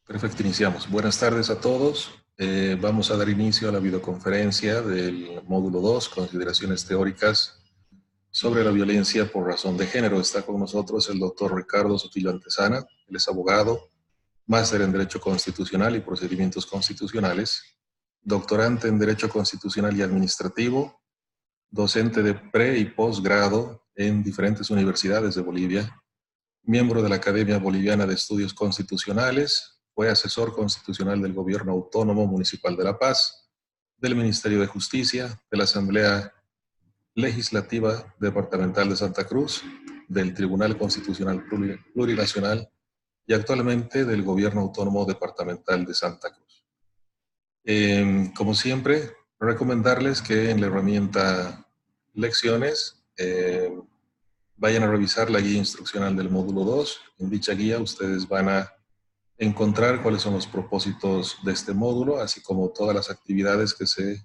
Perfecto, iniciamos. Buenas tardes a todos. Vamos a dar inicio a la videoconferencia del módulo 2, Consideraciones Teóricas sobre la Violencia por Razón de Género. Está con nosotros el doctor Ricardo Sotillo Antesana. Él es abogado, máster en Derecho Constitucional y Procedimientos Constitucionales, doctorante en Derecho Constitucional y Administrativo, docente de pre- y posgrado en diferentes universidades de Bolivia, miembro de la Academia Boliviana de Estudios Constitucionales, fue asesor constitucional del Gobierno Autónomo Municipal de La Paz, del Ministerio de Justicia, de la Asamblea Legislativa Departamental de Santa Cruz, del Tribunal Constitucional Plurinacional y actualmente del Gobierno Autónomo Departamental de Santa Cruz. Como siempre, recomendarles que en la herramienta Lecciones vayan a revisar la guía instruccional del módulo 2. En dicha guía ustedes van a encontrar cuáles son los propósitos de este módulo, así como todas las actividades que se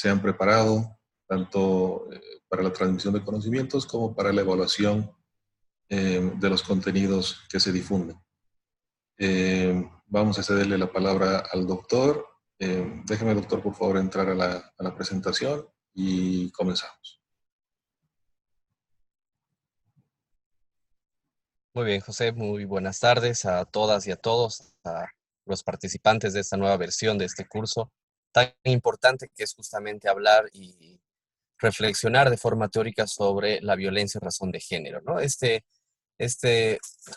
han preparado, tanto para la transmisión de conocimientos como para la evaluación de los contenidos que se difunden. Vamos a cederle la palabra al doctor. Déjeme, doctor, por favor, entrar a la presentación y comenzamos. Muy bien, José, muy buenas tardes a todas y a todos, a los participantes de esta nueva versión de este curso tan importante que es justamente hablar y reflexionar de forma teórica sobre la violencia en razón de género, ¿no? Este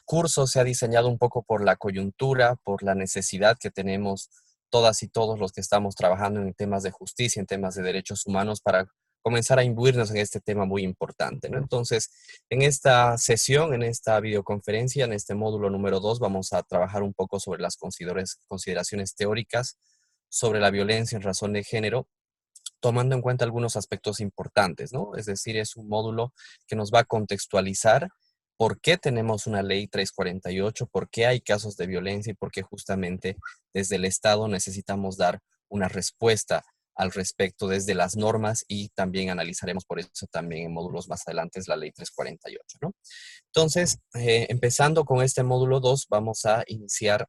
curso se ha diseñado un poco por la coyuntura, por la necesidad que tenemos todas y todos los que estamos trabajando en temas de justicia, en temas de derechos humanos, para comenzar a imbuirnos en este tema muy importante, ¿no? Entonces, en esta sesión, en esta videoconferencia, en este módulo número 2, vamos a trabajar un poco sobre las consideraciones teóricas sobre la violencia en razón de género, tomando en cuenta algunos aspectos importantes, ¿no? Es decir, es un módulo que nos va a contextualizar por qué tenemos una ley 348, por qué hay casos de violencia y por qué justamente desde el Estado necesitamos dar una respuesta al respecto desde las normas, y también analizaremos por eso también en módulos más adelante la ley 348, ¿no? Entonces, empezando con este módulo 2, vamos a iniciar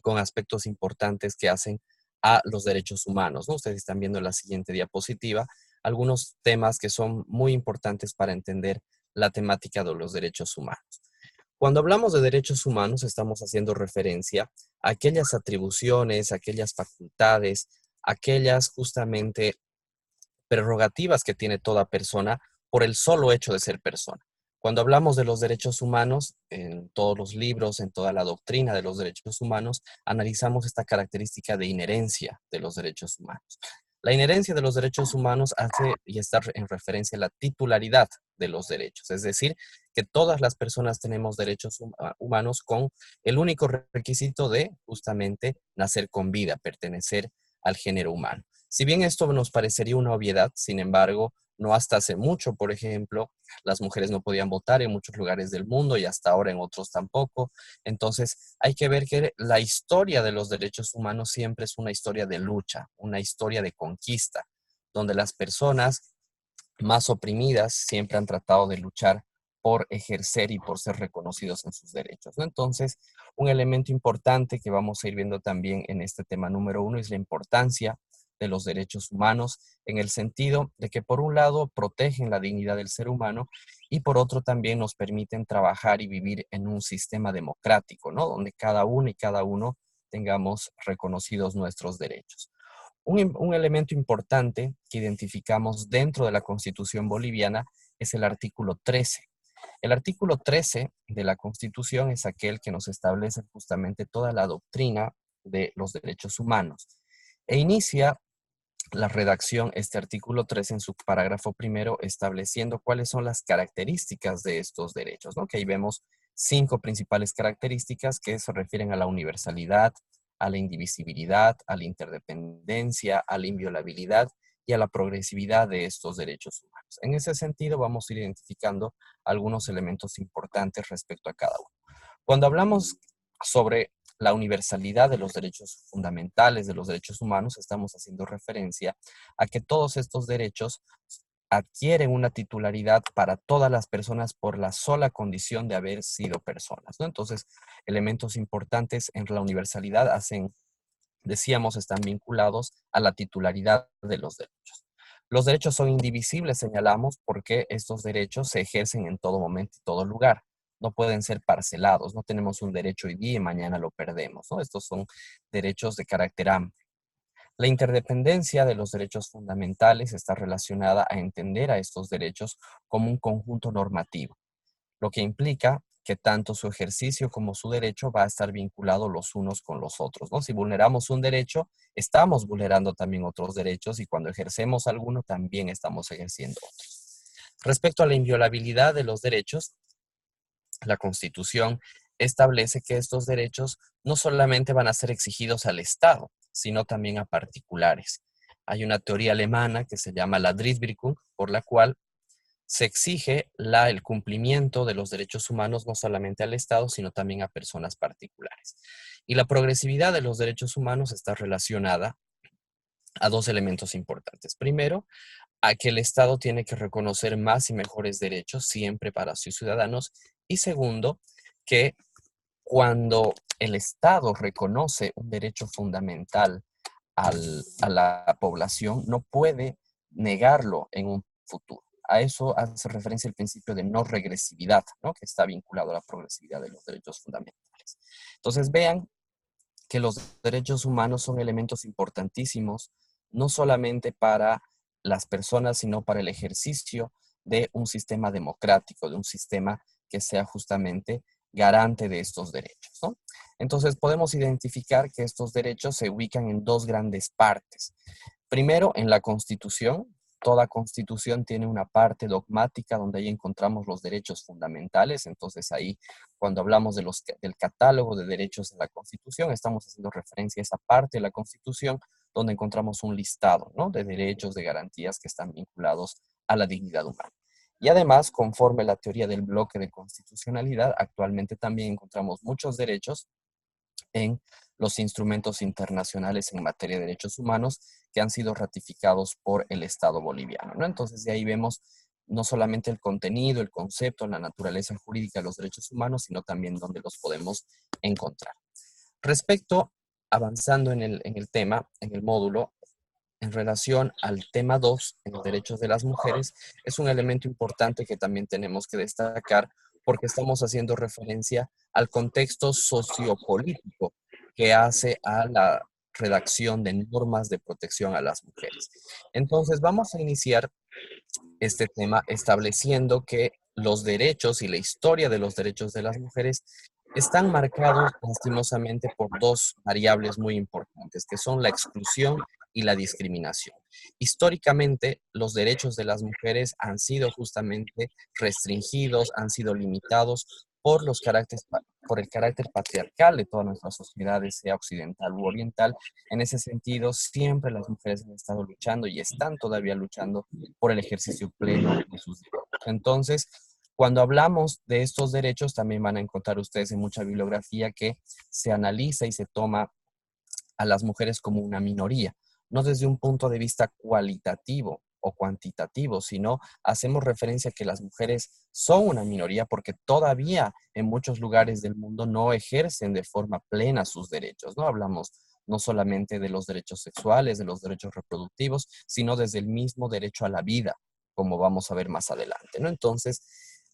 con aspectos importantes que hacen a los derechos humanos, ¿no? Ustedes están viendo en la siguiente diapositiva algunos temas que son muy importantes para entender la temática de los derechos humanos. Cuando hablamos de derechos humanos, estamos haciendo referencia a aquellas atribuciones, aquellas facultades, aquellas justamente prerrogativas que tiene toda persona por el solo hecho de ser persona. Cuando hablamos de los derechos humanos, en todos los libros, en toda la doctrina de los derechos humanos, analizamos esta característica de inherencia de los derechos humanos. La inherencia de los derechos humanos hace y está en referencia a la titularidad de los derechos, es decir, que todas las personas tenemos derechos humanos con el único requisito de justamente nacer con vida, pertenecer al género humano. Si bien esto nos parecería una obviedad, sin embargo, no hasta hace mucho, por ejemplo, las mujeres no podían votar en muchos lugares del mundo y hasta ahora en otros tampoco. Entonces, hay que ver que la historia de los derechos humanos siempre es una historia de lucha, una historia de conquista, donde las personas más oprimidas siempre han tratado de luchar por ejercer y por ser reconocidos en sus derechos, ¿no? Entonces, un elemento importante que vamos a ir viendo también en este tema número 1 es la importancia de los derechos humanos, en el sentido de que por un lado protegen la dignidad del ser humano y por otro también nos permiten trabajar y vivir en un sistema democrático, ¿no? Donde cada uno y cada uno tengamos reconocidos nuestros derechos. Un elemento importante que identificamos dentro de la Constitución boliviana es el artículo 13. El artículo 13 de la Constitución es aquel que nos establece justamente toda la doctrina de los derechos humanos e inicia la redacción, este artículo 13 en su parágrafo primero, estableciendo cuáles son las características de estos derechos, ¿no? Que ahí vemos 5 principales características que se refieren a la universalidad, a la indivisibilidad, a la interdependencia, a la inviolabilidad y a la progresividad de estos derechos humanos. En ese sentido, vamos a ir identificando algunos elementos importantes respecto a cada uno. Cuando hablamos sobre la universalidad de los derechos fundamentales, de los derechos humanos, estamos haciendo referencia a que todos estos derechos adquieren una titularidad para todas las personas por la sola condición de haber sido personas, ¿no? Entonces, elementos importantes en la universalidad decíamos, están vinculados a la titularidad de los derechos. Los derechos son indivisibles, señalamos, porque estos derechos se ejercen en todo momento y todo lugar. No pueden ser parcelados, no tenemos un derecho hoy día y mañana lo perdemos, ¿no? Estos son derechos de carácter amplio. La interdependencia de los derechos fundamentales está relacionada a entender a estos derechos como un conjunto normativo, lo que implica que tanto su ejercicio como su derecho va a estar vinculado los unos con los otros, ¿no? Si vulneramos un derecho, estamos vulnerando también otros derechos y cuando ejercemos alguno, también estamos ejerciendo otros. Respecto a la inviolabilidad de los derechos, la Constitución establece que estos derechos no solamente van a ser exigidos al Estado, sino también a particulares. Hay una teoría alemana que se llama la Drittwirkung, por la cual se exige el cumplimiento de los derechos humanos no solamente al Estado, sino también a personas particulares. Y la progresividad de los derechos humanos está relacionada a dos elementos importantes. Primero, a que el Estado tiene que reconocer más y mejores derechos siempre para sus ciudadanos. Y segundo, que cuando el Estado reconoce un derecho fundamental a la población, no puede negarlo en un futuro. A eso hace referencia el principio de no regresividad, ¿no? Que está vinculado a la progresividad de los derechos fundamentales. Entonces, vean que los derechos humanos son elementos importantísimos, no solamente para las personas, sino para el ejercicio de un sistema democrático, de un sistema que sea justamente garante de estos derechos, ¿no? Entonces podemos identificar que estos derechos se ubican en dos grandes partes. Primero, en la Constitución. Toda Constitución tiene una parte dogmática donde ahí encontramos los derechos fundamentales. Entonces ahí, cuando hablamos del catálogo de derechos de la Constitución, estamos haciendo referencia a esa parte de la Constitución donde encontramos un listado, ¿no? De derechos, de garantías que están vinculados a la dignidad humana. Y además, conforme la teoría del bloque de constitucionalidad, actualmente también encontramos muchos derechos en los instrumentos internacionales en materia de derechos humanos que han sido ratificados por el Estado boliviano, ¿no? Entonces, de ahí vemos no solamente el contenido, el concepto, la naturaleza jurídica de los derechos humanos, sino también dónde los podemos encontrar. Respecto, avanzando en el tema, en el módulo, en relación al tema 2, en los derechos de las mujeres, es un elemento importante que también tenemos que destacar porque estamos haciendo referencia al contexto sociopolítico que hace a la redacción de normas de protección a las mujeres. Entonces, vamos a iniciar este tema estableciendo que los derechos y la historia de los derechos de las mujeres están marcados lastimosamente por dos variables muy importantes, que son la exclusión y la discriminación. Históricamente, los derechos de las mujeres han sido justamente restringidos, han sido limitados por el carácter patriarcal de todas nuestras sociedades, sea occidental u oriental. En ese sentido, siempre las mujeres han estado luchando y están todavía luchando por el ejercicio pleno de sus derechos. Entonces, cuando hablamos de estos derechos, también van a encontrar ustedes en mucha bibliografía que se analiza y se toma a las mujeres como una minoría, no desde un punto de vista cualitativo o cuantitativo, sino hacemos referencia a que las mujeres son una minoría porque todavía en muchos lugares del mundo no ejercen de forma plena sus derechos, ¿no? Hablamos no solamente de los derechos sexuales, de los derechos reproductivos, sino desde el mismo derecho a la vida, como vamos a ver más adelante, ¿no? Entonces,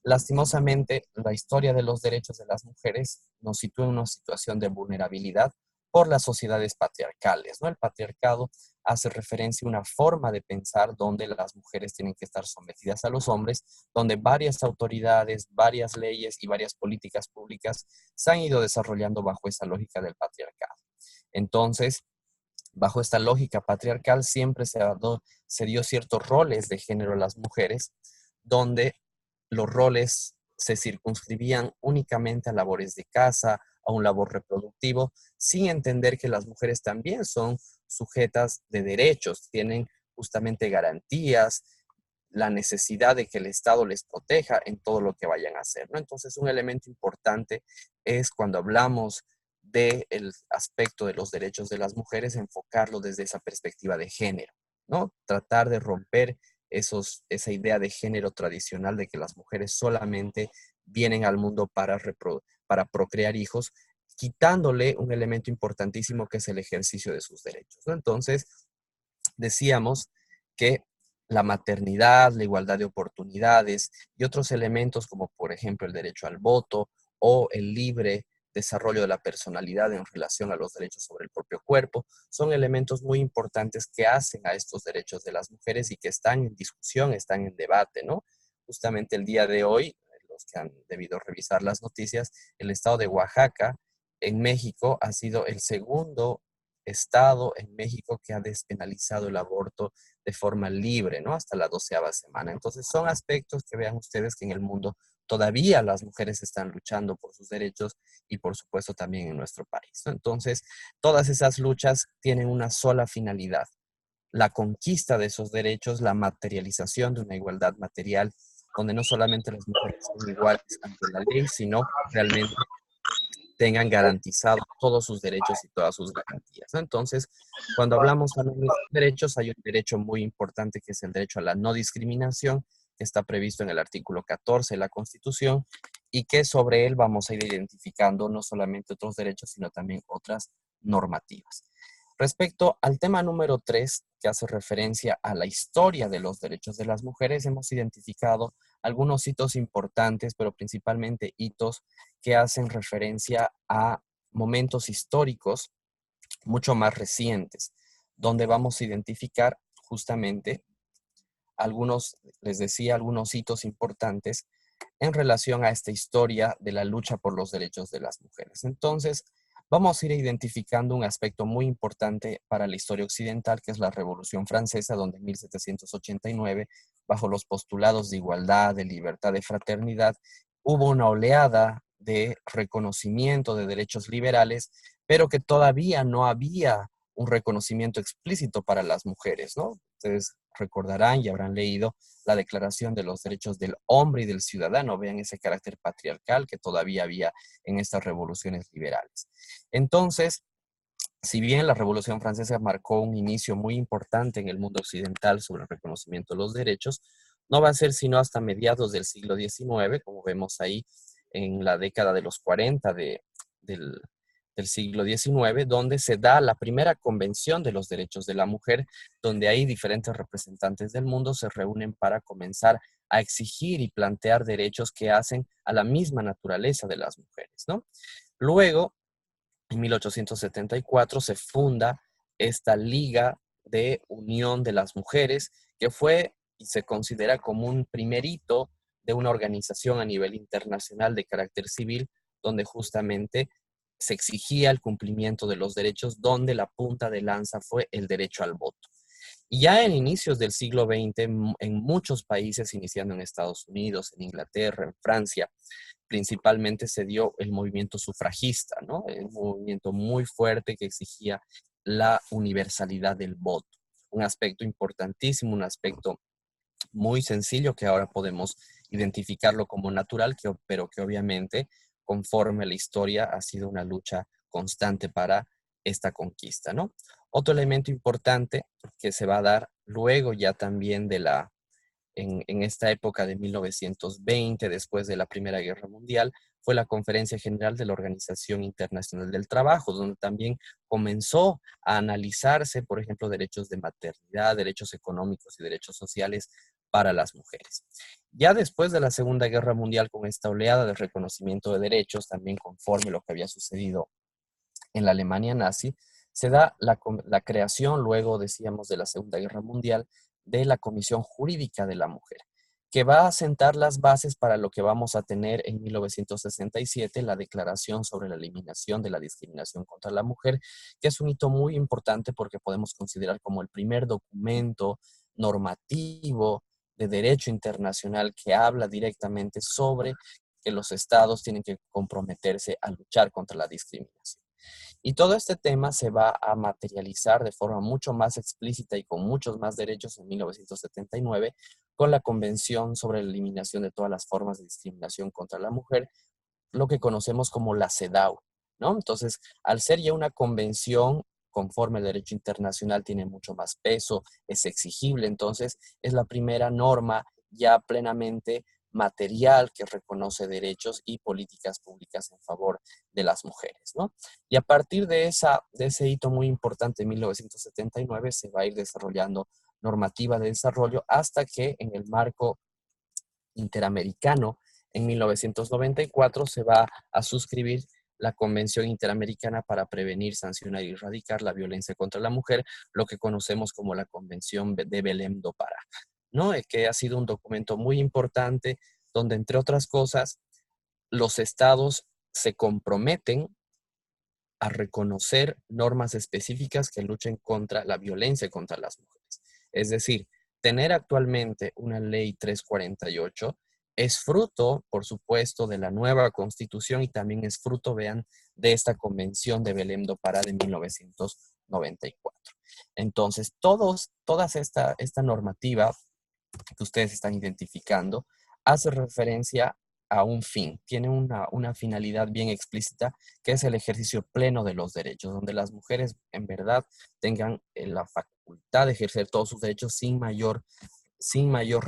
lastimosamente, la historia de los derechos de las mujeres nos sitúa en una situación de vulnerabilidad por las sociedades patriarcales, ¿no? El patriarcado hace referencia a una forma de pensar donde las mujeres tienen que estar sometidas a los hombres, donde varias autoridades, varias leyes y varias políticas públicas se han ido desarrollando bajo esa lógica del patriarcado. Entonces, bajo esta lógica patriarcal siempre se dio ciertos roles de género a las mujeres, donde los roles se circunscribían únicamente a labores de casa, a un labor reproductivo, sin entender que las mujeres también son sujetas de derechos, tienen justamente garantías, la necesidad de que el Estado les proteja en todo lo que vayan a hacer, ¿no? Entonces, un elemento importante es cuando hablamos del aspecto de los derechos de las mujeres, enfocarlo desde esa perspectiva de género, ¿no? Tratar de romper esa idea de género tradicional de que las mujeres solamente vienen al mundo para procrear hijos, quitándole un elemento importantísimo que es el ejercicio de sus derechos, ¿no? Entonces, decíamos que la maternidad, la igualdad de oportunidades y otros elementos como por ejemplo el derecho al voto o el libre desarrollo de la personalidad en relación a los derechos sobre el propio cuerpo, son elementos muy importantes que hacen a estos derechos de las mujeres y que están en discusión, están en debate, ¿no? Justamente el día de hoy, los que han debido revisar las noticias, el estado de Oaxaca en México ha sido el segundo estado en México que ha despenalizado el aborto de forma libre, ¿no? Hasta la 12ª semana. Entonces, son aspectos que vean ustedes que en el mundo todavía las mujeres están luchando por sus derechos y, por supuesto, también en nuestro país, ¿no? Entonces, todas esas luchas tienen una sola finalidad: la conquista de esos derechos, la materialización de una igualdad material, donde no solamente las mujeres son iguales ante la ley, sino realmente tengan garantizados todos sus derechos y todas sus garantías, ¿no? Entonces, cuando hablamos también de derechos, hay un derecho muy importante que es el derecho a la no discriminación, que está previsto en el artículo 14 de la Constitución, y que sobre él vamos a ir identificando no solamente otros derechos, sino también otras normativas. Respecto al tema número 3, que hace referencia a la historia de los derechos de las mujeres, hemos identificado algunos hitos importantes, pero principalmente hitos que hacen referencia a momentos históricos mucho más recientes, donde vamos a identificar justamente algunos, les decía, algunos hitos importantes en relación a esta historia de la lucha por los derechos de las mujeres. Entonces, vamos a ir identificando un aspecto muy importante para la historia occidental, que es la Revolución Francesa, donde en 1789, bajo los postulados de igualdad, de libertad, de fraternidad, hubo una oleada de reconocimiento de derechos liberales, pero que todavía no había un reconocimiento explícito para las mujeres, ¿no? Ustedes recordarán y habrán leído la Declaración de los Derechos del Hombre y del Ciudadano. Vean ese carácter patriarcal que todavía había en estas revoluciones liberales. Entonces, si bien la Revolución Francesa marcó un inicio muy importante en el mundo occidental sobre el reconocimiento de los derechos, no va a ser sino hasta mediados del siglo XIX, como vemos ahí en la década de los 40 del, del siglo XIX, donde se da la primera convención de los derechos de la mujer, donde ahí diferentes representantes del mundo se reúnen para comenzar a exigir y plantear derechos que hacen a la misma naturaleza de las mujeres, ¿no? Luego, en 1874 se funda esta Liga de Unión de las Mujeres, que fue y se considera como un primer hito de una organización a nivel internacional de carácter civil, donde justamente se exigía el cumplimiento de los derechos, donde la punta de lanza fue el derecho al voto. Y ya en inicios del siglo XX, en muchos países, iniciando en Estados Unidos, en Inglaterra, en Francia, principalmente se dio el movimiento sufragista, ¿no? Un movimiento muy fuerte que exigía la universalidad del voto. Un aspecto importantísimo, un aspecto muy sencillo que ahora podemos identificarlo como natural, pero que obviamente conforme la historia ha sido una lucha constante para esta conquista, ¿no? Otro elemento importante que se va a dar luego ya también en esta época de 1920, después de la Primera Guerra Mundial, fue la Conferencia General de la Organización Internacional del Trabajo, donde también comenzó a analizarse, por ejemplo, derechos de maternidad, derechos económicos y derechos sociales para las mujeres. Ya después de la Segunda Guerra Mundial, con esta oleada de reconocimiento de derechos, también conforme lo que había sucedido en la Alemania nazi, se da la creación, luego decíamos, de la Segunda Guerra Mundial, de la Comisión Jurídica de la Mujer, que va a sentar las bases para lo que vamos a tener en 1967, la Declaración sobre la Eliminación de la Discriminación contra la Mujer, que es un hito muy importante porque podemos considerar como el primer documento normativo de derecho internacional que habla directamente sobre que los estados tienen que comprometerse a luchar contra la discriminación. Y todo este tema se va a materializar de forma mucho más explícita y con muchos más derechos en 1979 con la Convención sobre la Eliminación de todas las formas de discriminación contra la mujer, lo que conocemos como la CEDAW, ¿no? Entonces, al ser ya una convención conforme al derecho internacional tiene mucho más peso, es exigible, entonces es la primera norma ya plenamente material que reconoce derechos y políticas públicas en favor de las mujeres, ¿no? Y a partir de ese hito muy importante en 1979 se va a ir desarrollando normativa de desarrollo hasta que en el marco interamericano en 1994 se va a suscribir la Convención Interamericana para Prevenir, Sancionar y Erradicar la Violencia contra la Mujer, lo que conocemos como la Convención de Belém do Pará, ¿no? Que ha sido un documento muy importante donde, entre otras cosas, los estados se comprometen a reconocer normas específicas que luchen contra la violencia contra las mujeres. Es decir, tener actualmente una ley 348 es fruto, por supuesto, de la nueva constitución y también es fruto, vean, de esta convención de Belém do Pará de 1994. Entonces, toda esta normativa que ustedes están identificando hace referencia a un fin, tiene una finalidad bien explícita, que es el ejercicio pleno de los derechos, donde las mujeres en verdad tengan la facultad de ejercer todos sus derechos sin mayor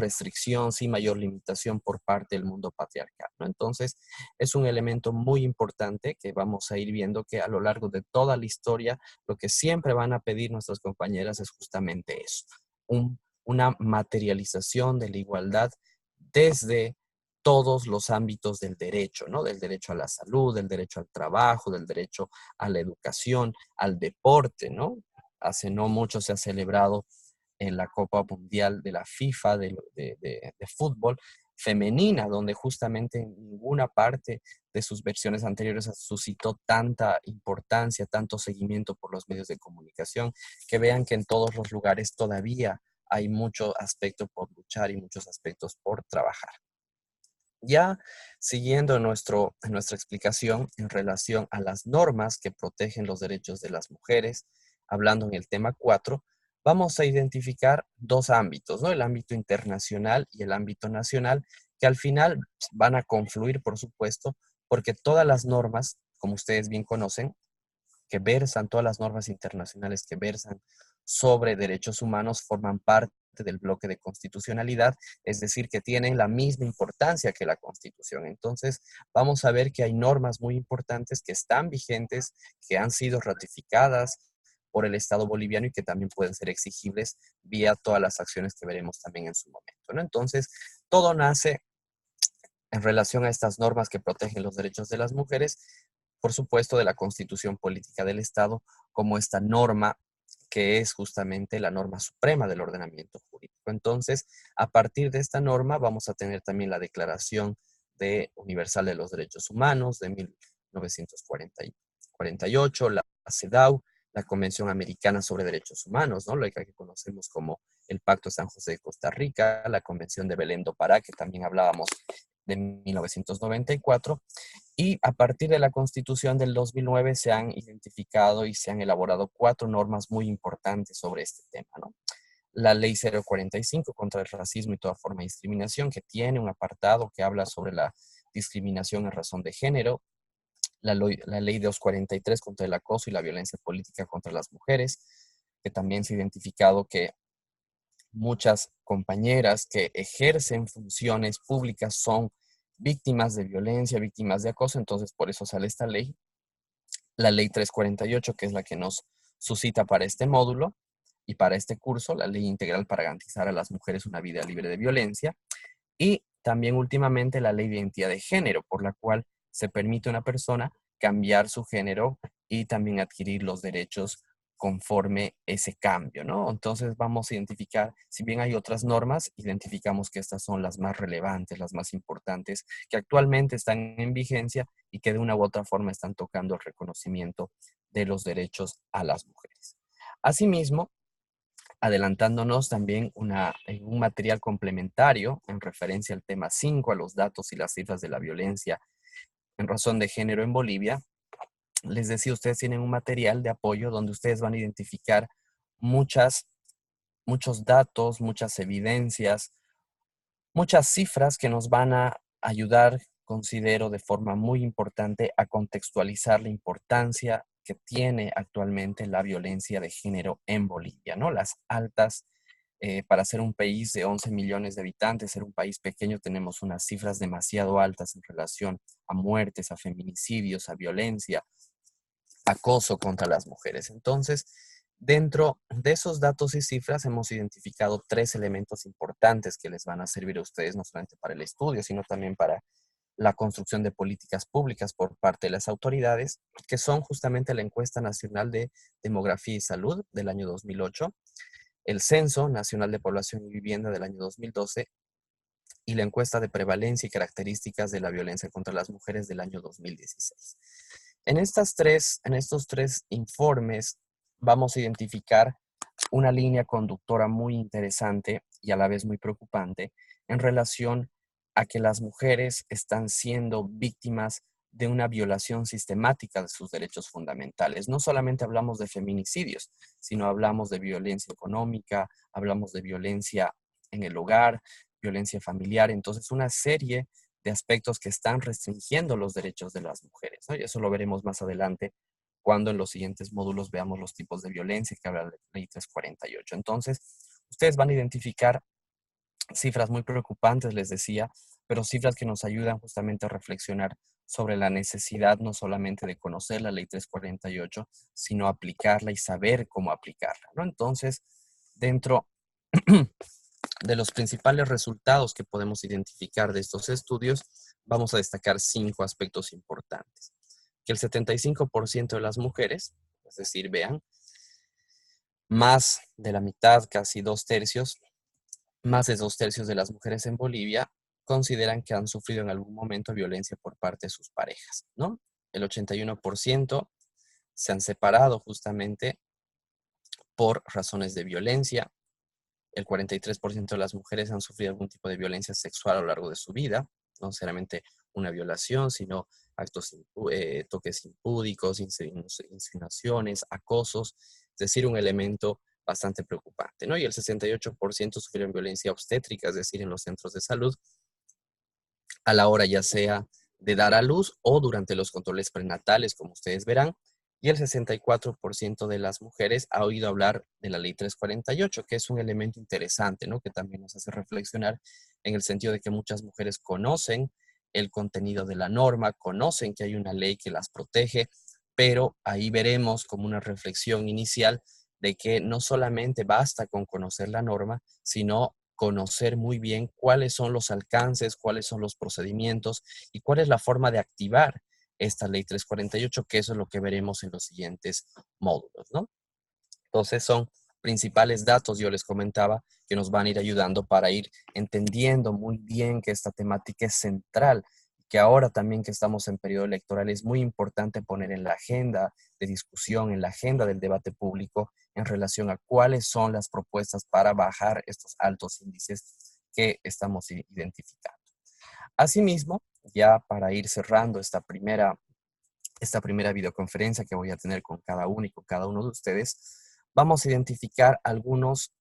restricción, sin mayor limitación por parte del mundo patriarcal, ¿no? Entonces, es un elemento muy importante que vamos a ir viendo que a lo largo de toda la historia, lo que siempre van a pedir nuestras compañeras es justamente eso, una materialización de la igualdad desde todos los ámbitos del derecho, ¿no? Del derecho a la salud, del derecho al trabajo, del derecho a la educación, al deporte, ¿no? Hace no mucho se ha celebrado en la Copa Mundial de la FIFA de fútbol femenina, donde justamente en ninguna parte de sus versiones anteriores suscitó tanta importancia, tanto seguimiento por los medios de comunicación, que vean que en todos los lugares todavía hay mucho aspecto por luchar y muchos aspectos por trabajar. Ya siguiendo nuestra explicación en relación a las normas que protegen los derechos de las mujeres, hablando en el tema 4, vamos a identificar dos ámbitos, ¿no? El ámbito internacional y el ámbito nacional, que al final van a confluir, por supuesto, porque todas las normas, como ustedes bien conocen, todas las normas internacionales que versan sobre derechos humanos forman parte del bloque de constitucionalidad, es decir, que tienen la misma importancia que la Constitución. Entonces, vamos a ver que hay normas muy importantes que están vigentes, que han sido ratificadas por el Estado boliviano y que también pueden ser exigibles vía todas las acciones que veremos también en su momento, ¿no? Entonces, todo nace en relación a estas normas que protegen los derechos de las mujeres, por supuesto, de la Constitución Política del Estado, como esta norma que es justamente la norma suprema del ordenamiento jurídico. Entonces, a partir de esta norma vamos a tener también la Declaración Universal de los Derechos Humanos de 1948, la CEDAW, la Convención Americana sobre Derechos Humanos, ¿no? Lo que conocemos como el Pacto de San José de Costa Rica, la Convención de Belém do Pará, que también hablábamos de 1994, y a partir de la Constitución del 2009 se han identificado y se han elaborado 4 normas muy importantes sobre este tema, ¿no? La Ley 045 contra el racismo y toda forma de discriminación, que tiene un apartado que habla sobre la discriminación en razón de género. La Ley 243 contra el acoso y la violencia política contra las mujeres, que también se ha identificado que muchas compañeras que ejercen funciones públicas son víctimas de violencia, víctimas de acoso, entonces por eso sale esta ley. La ley 348, que es la que nos suscita para este módulo y para este curso, la ley integral para garantizar a las mujeres una vida libre de violencia. Y también últimamente la ley de identidad de género, por la cual se permite a una persona cambiar su género y también adquirir los derechos conforme ese cambio, ¿no? Entonces vamos a identificar, si bien hay otras normas, identificamos que estas son las más relevantes, las más importantes, que actualmente están en vigencia y que de una u otra forma están tocando el reconocimiento de los derechos a las mujeres. Asimismo, adelantándonos también en un material complementario en referencia al tema 5, a los datos y las cifras de la violencia en razón de género en Bolivia. Les decía, ustedes tienen un material de apoyo donde ustedes van a identificar muchos datos, muchas evidencias, muchas cifras que nos van a ayudar, considero, de forma muy importante a contextualizar la importancia que tiene actualmente la violencia de género en Bolivia, ¿no? Las altas, para ser un país de 11 millones de habitantes, ser un país pequeño, tenemos unas cifras demasiado altas en relación a muertes, a feminicidios, a violencia, acoso contra las mujeres. Entonces, dentro de esos datos y cifras hemos identificado tres elementos importantes que les van a servir a ustedes no solamente para el estudio, sino también para la construcción de políticas públicas por parte de las autoridades, que son justamente la Encuesta Nacional de Demografía y Salud del año 2008, el Censo Nacional de Población y Vivienda del año 2012 y la Encuesta de Prevalencia y Características de la Violencia contra las Mujeres del año 2016. En estos tres informes vamos a identificar una línea conductora muy interesante y a la vez muy preocupante en relación a que las mujeres están siendo víctimas de una violación sistemática de sus derechos fundamentales. No solamente hablamos de feminicidios, sino hablamos de violencia económica, hablamos de violencia en el hogar, violencia familiar. Entonces, una serie de aspectos que están restringiendo los derechos de las mujeres, ¿no? Y eso lo veremos más adelante cuando en los siguientes módulos veamos los tipos de violencia que habla la ley 348. Entonces, ustedes van a identificar cifras muy preocupantes, les decía, pero cifras que nos ayudan justamente a reflexionar sobre la necesidad no solamente de conocer la ley 348, sino aplicarla y saber cómo aplicarla, ¿no? Entonces, dentro de los principales resultados que podemos identificar de estos estudios, vamos a destacar 5 aspectos importantes. Que el 75% de las mujeres, es decir, vean, más de la mitad, casi 2/3, más de 2/3 de las mujeres en Bolivia consideran que han sufrido en algún momento violencia por parte de sus parejas, ¿no? El 81% se han separado justamente por razones de violencia. El 43% de las mujeres han sufrido algún tipo de violencia sexual a lo largo de su vida, no necesariamente una violación, sino toques impúdicos, insinuaciones, acosos, es decir, un elemento bastante preocupante, ¿no? Y el 68% sufrieron violencia obstétrica, es decir, en los centros de salud, a la hora ya sea de dar a luz o durante los controles prenatales, como ustedes verán, y el 64% de las mujeres ha oído hablar de la ley 348, que es un elemento interesante, ¿no? Que también nos hace reflexionar en el sentido de que muchas mujeres conocen el contenido de la norma, conocen que hay una ley que las protege, pero ahí veremos como una reflexión inicial de que no solamente basta con conocer la norma, sino conocer muy bien cuáles son los alcances, cuáles son los procedimientos y cuál es la forma de activar esta ley 348, que eso es lo que veremos en los siguientes módulos, ¿no? Entonces son principales datos, yo les comentaba, que nos van a ir ayudando para ir entendiendo muy bien que esta temática es central, que ahora también que estamos en periodo electoral es muy importante poner en la agenda de discusión, en la agenda del debate público en relación a cuáles son las propuestas para bajar estos altos índices que estamos identificando. Asimismo, ya para ir cerrando esta primera videoconferencia que voy a tener con cada uno y con cada uno de ustedes, vamos a identificar algunos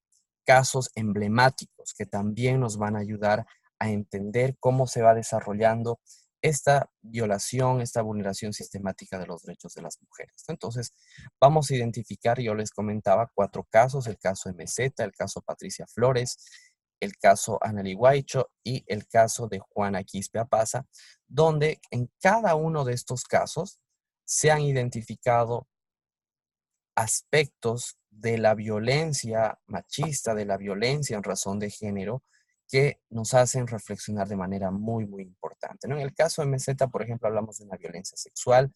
casos emblemáticos que también nos van a ayudar a entender cómo se va desarrollando esta violación, esta vulneración sistemática de los derechos de las mujeres. Entonces, vamos a identificar, yo les comentaba, 4 casos: el caso MZ, el caso Patricia Flores, el caso Anali Guaycho y el caso de Juana Quispe Apaza, donde en cada uno de estos casos se han identificado aspectos de la violencia machista, de la violencia en razón de género, que nos hacen reflexionar de manera muy, muy importante, ¿no? En el caso de MZ, por ejemplo, hablamos de una violencia sexual,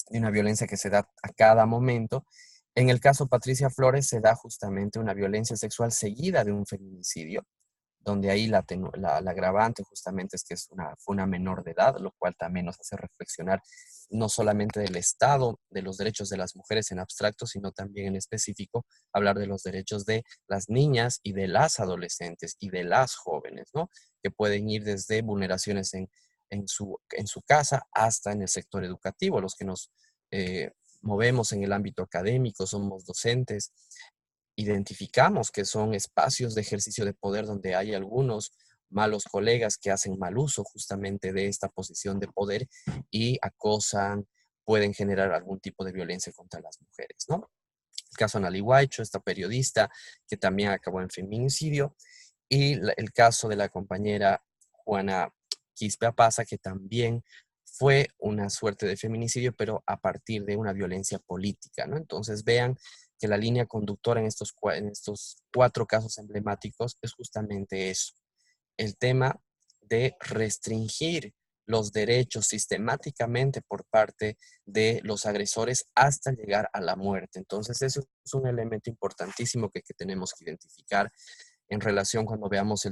de una violencia que se da a cada momento. En el caso Patricia Flores se da justamente una violencia sexual seguida de un feminicidio, donde ahí la agravante justamente es que fue una menor de edad, lo cual también nos hace reflexionar no solamente del estado de los derechos de las mujeres en abstracto, sino también en específico hablar de los derechos de las niñas y de las adolescentes y de las jóvenes, ¿no? Que pueden ir desde vulneraciones en su casa hasta en el sector educativo, los que nos movemos en el ámbito académico, somos docentes, identificamos que son espacios de ejercicio de poder donde hay algunos malos colegas que hacen mal uso justamente de esta posición de poder y acosan, pueden generar algún tipo de violencia contra las mujeres, ¿no? El caso Nali Huaycho, esta periodista que también acabó en feminicidio, y el caso de la compañera Juana Quispe Apaza, que también fue una suerte de feminicidio, pero a partir de una violencia política, ¿no? Entonces vean que la línea conductora en estos 4 casos emblemáticos es justamente eso, el tema de restringir los derechos sistemáticamente por parte de los agresores hasta llegar a la muerte. Entonces, eso es un elemento importantísimo que tenemos que identificar en relación cuando veamos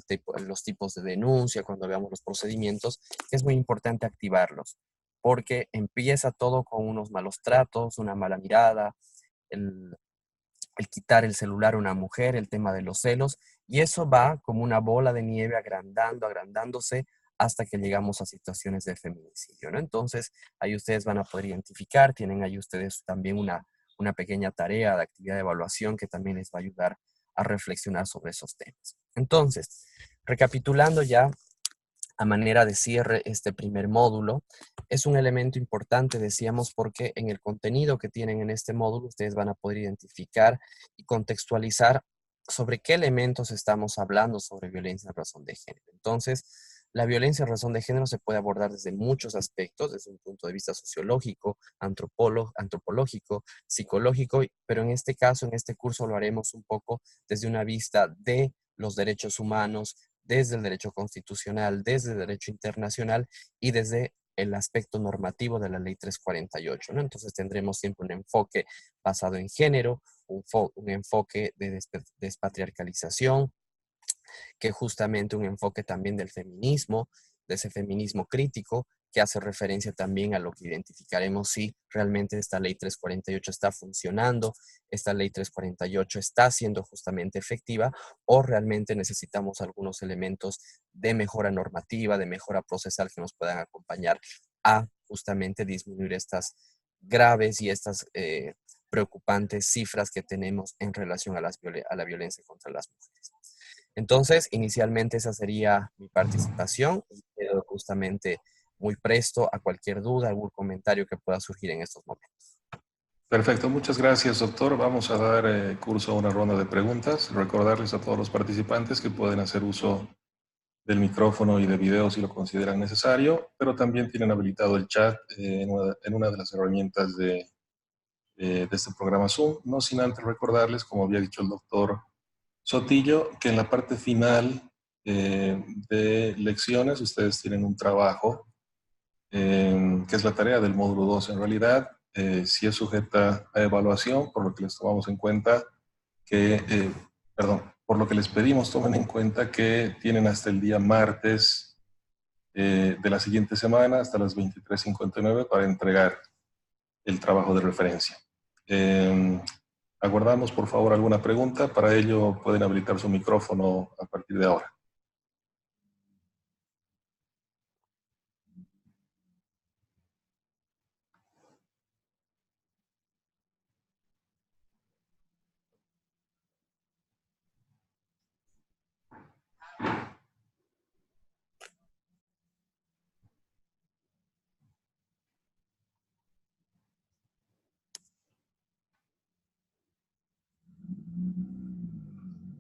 los tipos de denuncia, cuando veamos los procedimientos, que es muy importante activarlos, porque empieza todo con unos malos tratos, una mala mirada, el, el quitar el celular a una mujer, el tema de los celos, y eso va como una bola de nieve agrandándose hasta que llegamos a situaciones de feminicidio, ¿no? Entonces, ahí ustedes van a poder identificar, tienen ahí ustedes también una pequeña tarea de actividad de evaluación que también les va a ayudar a reflexionar sobre esos temas. Entonces, recapitulando ya a manera de cierre este primer módulo, es un elemento importante, decíamos, porque en el contenido que tienen en este módulo ustedes van a poder identificar y contextualizar sobre qué elementos estamos hablando sobre violencia en razón de género. Entonces, la violencia en razón de género se puede abordar desde muchos aspectos, desde un punto de vista sociológico, antropológico, psicológico, pero en este caso, en este curso lo haremos un poco desde una vista de los derechos humanos, desde el derecho constitucional, desde el derecho internacional y desde el aspecto normativo de la Ley 348, ¿no? Entonces tendremos siempre un enfoque basado en género, un enfoque de despatriarcalización, que justamente un enfoque también del feminismo, de ese feminismo crítico, que hace referencia también a lo que identificaremos si realmente esta ley 348 está funcionando, esta ley 348 está siendo justamente efectiva o realmente necesitamos algunos elementos de mejora normativa, de mejora procesal que nos puedan acompañar a justamente disminuir estas graves y estas preocupantes cifras que tenemos en relación a la violencia contra las mujeres. Entonces, inicialmente esa sería mi participación y quedo justamente muy presto a cualquier duda, algún comentario que pueda surgir en estos momentos. Perfecto, muchas gracias, doctor. Vamos a dar curso a una ronda de preguntas. Recordarles a todos los participantes que pueden hacer uso del micrófono y de video si lo consideran necesario, pero también tienen habilitado el chat en una de las herramientas de este programa Zoom. No sin antes recordarles, como había dicho el doctor Sotillo, que en la parte final de lecciones ustedes tienen un trabajo que es la tarea del módulo 2 en realidad, si es sujeta a evaluación, por lo que les tomamos en cuenta por lo que les pedimos tomen en cuenta que tienen hasta el día martes de la siguiente semana, hasta las 23:59, para entregar el trabajo de referencia. Aguardamos, por favor, alguna pregunta. Para ello, pueden habilitar su micrófono a partir de ahora.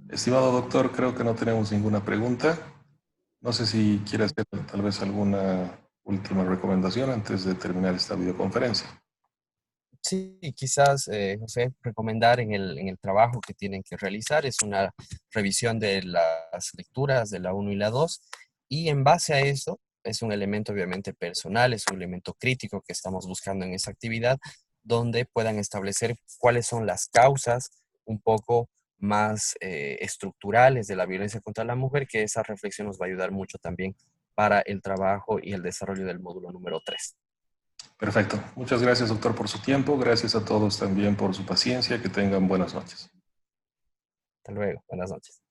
Estimado doctor, creo que no tenemos ninguna pregunta. No sé si quiere hacer tal vez alguna última recomendación antes de terminar esta videoconferencia. Sí, quizás, José, recomendar en el trabajo que tienen que realizar es una revisión de las lecturas de la 1 y la 2 y en base a eso es un elemento obviamente personal, es un elemento crítico que estamos buscando en esa actividad donde puedan establecer cuáles son las causas un poco más estructurales de la violencia contra la mujer, que esa reflexión nos va a ayudar mucho también para el trabajo y el desarrollo del módulo número 3. Perfecto. Muchas gracias, doctor, por su tiempo. Gracias a todos también por su paciencia. Que tengan buenas noches. Hasta luego. Buenas noches.